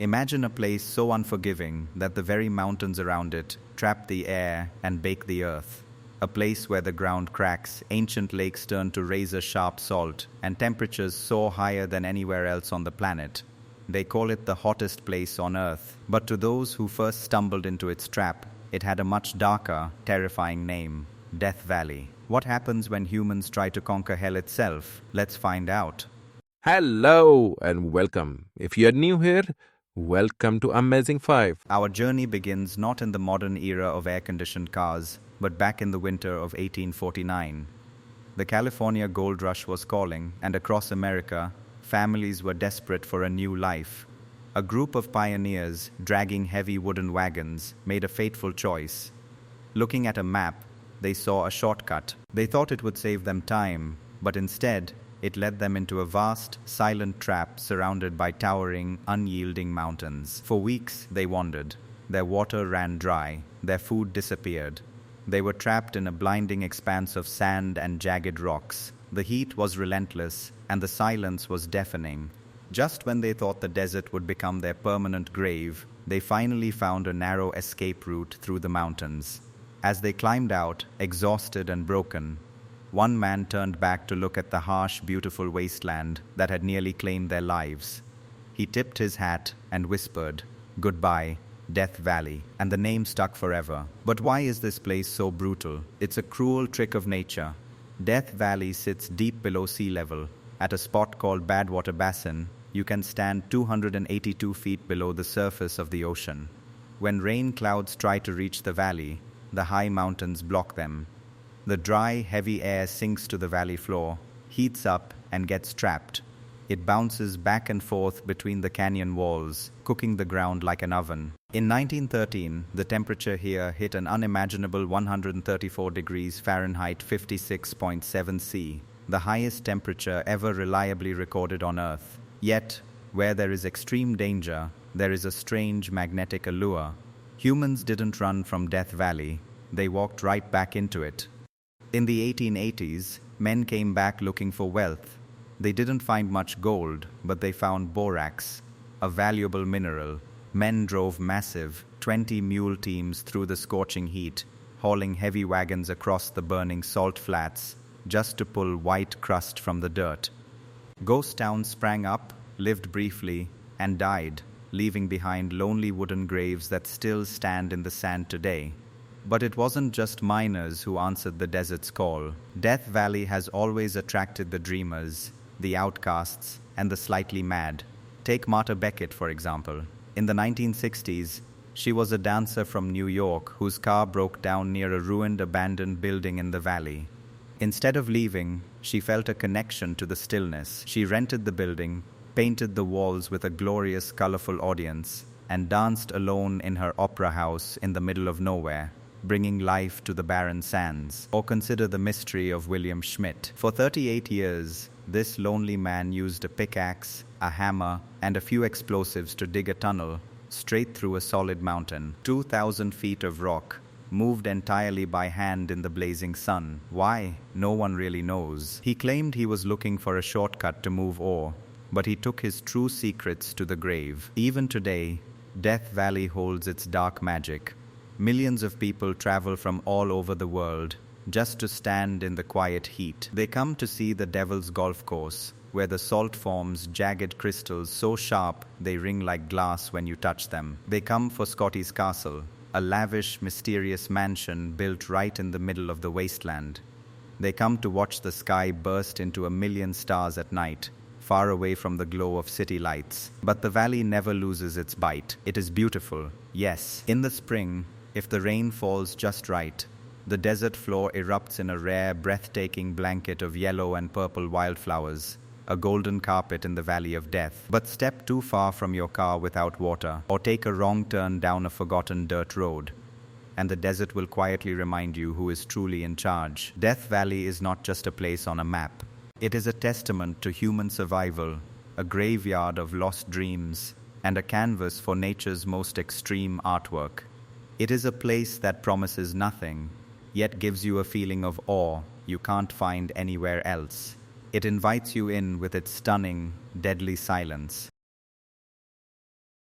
Imagine a place so unforgiving that the very mountains around it trap the air and bake the earth. A place where the ground cracks, ancient lakes turn to razor-sharp salt, and temperatures soar higher than anywhere else on the planet. They call it the hottest place on Earth, but to those who first stumbled into its trap, it had a much darker, terrifying name: Death Valley. What happens when humans try to conquer hell itself? Let's find out. Hello and welcome. If you're new here, welcome to Amazing 5. Our journey begins not in the modern era of air-conditioned cars, but back in the winter of 1849. The California gold rush was calling, and across America, families were desperate for a new life. A group of pioneers, dragging heavy wooden wagons, made a fateful choice. Looking at a map, they saw a shortcut. They thought it would save them time, but instead, it led them into a vast, silent trap surrounded by towering, unyielding mountains. For weeks, they wandered. Their water ran dry. Their food disappeared. They were trapped in a blinding expanse of sand and jagged rocks. The heat was relentless, and the silence was deafening. Just when they thought the desert would become their permanent grave, they finally found a narrow escape route through the mountains. As they climbed out, exhausted and broken, one man turned back to look at the harsh, beautiful wasteland that had nearly claimed their lives. He tipped his hat and whispered, "Goodbye, Death Valley," and the name stuck forever. But why is this place so brutal? It's a cruel trick of nature. Death Valley sits deep below sea level. At a spot called Badwater Basin, you can stand 282 feet below the surface of the ocean. When rain clouds try to reach the valley, the high mountains block them. The dry, heavy air sinks to the valley floor, heats up, and gets trapped. It bounces back and forth between the canyon walls, cooking the ground like an oven. In 1913, the temperature here hit an unimaginable 134 degrees Fahrenheit 56.7 C, the highest temperature ever reliably recorded on Earth. Yet, where there is extreme danger, there is a strange magnetic allure. Humans didn't run from Death Valley, they walked right back into it. In the 1880s, men came back looking for wealth. They didn't find much gold, but they found borax, a valuable mineral. Men drove massive, 20-mule teams through the scorching heat, hauling heavy wagons across the burning salt flats, just to pull white crust from the dirt. Ghost towns sprang up, lived briefly, and died, leaving behind lonely wooden graves that still stand in the sand today. But it wasn't just miners who answered the desert's call. Death Valley has always attracted the dreamers, the outcasts, and the slightly mad. Take Marta Beckett, for example. In the 1960s, she was a dancer from New York whose car broke down near a ruined, abandoned building in the valley. Instead of leaving, she felt a connection to the stillness. She rented the building, painted the walls with a glorious, colorful audience, and danced alone in her opera house in the middle of nowhere, bringing life to the barren sands. Or consider the mystery of William Schmidt. For 38 years, this lonely man used a pickaxe, a hammer, and a few explosives to dig a tunnel straight through a solid mountain. 2,000 feet of rock, moved entirely by hand in the blazing sun. Why? No one really knows. He claimed he was looking for a shortcut to move ore, but he took his true secrets to the grave. Even today, Death Valley holds its dark magic. Millions of people travel from all over the world just to stand in the quiet heat. They come to see the Devil's Golf Course, where the salt forms jagged crystals so sharp they ring like glass when you touch them. They come for Scotty's Castle, a lavish, mysterious mansion built right in the middle of the wasteland. They come to watch the sky burst into a million stars at night, far away from the glow of city lights. But the valley never loses its bite. It is beautiful, yes. In the spring, if the rain falls just right, the desert floor erupts in a rare, breathtaking blanket of yellow and purple wildflowers, a golden carpet in the valley of death. But step too far from your car without water, or take a wrong turn down a forgotten dirt road, and the desert will quietly remind you who is truly in charge. Death Valley is not just a place on a map. It is a testament to human survival, a graveyard of lost dreams, and a canvas for nature's most extreme artwork. It is a place that promises nothing, yet gives you a feeling of awe you can't find anywhere else. It invites you in with its stunning, deadly silence.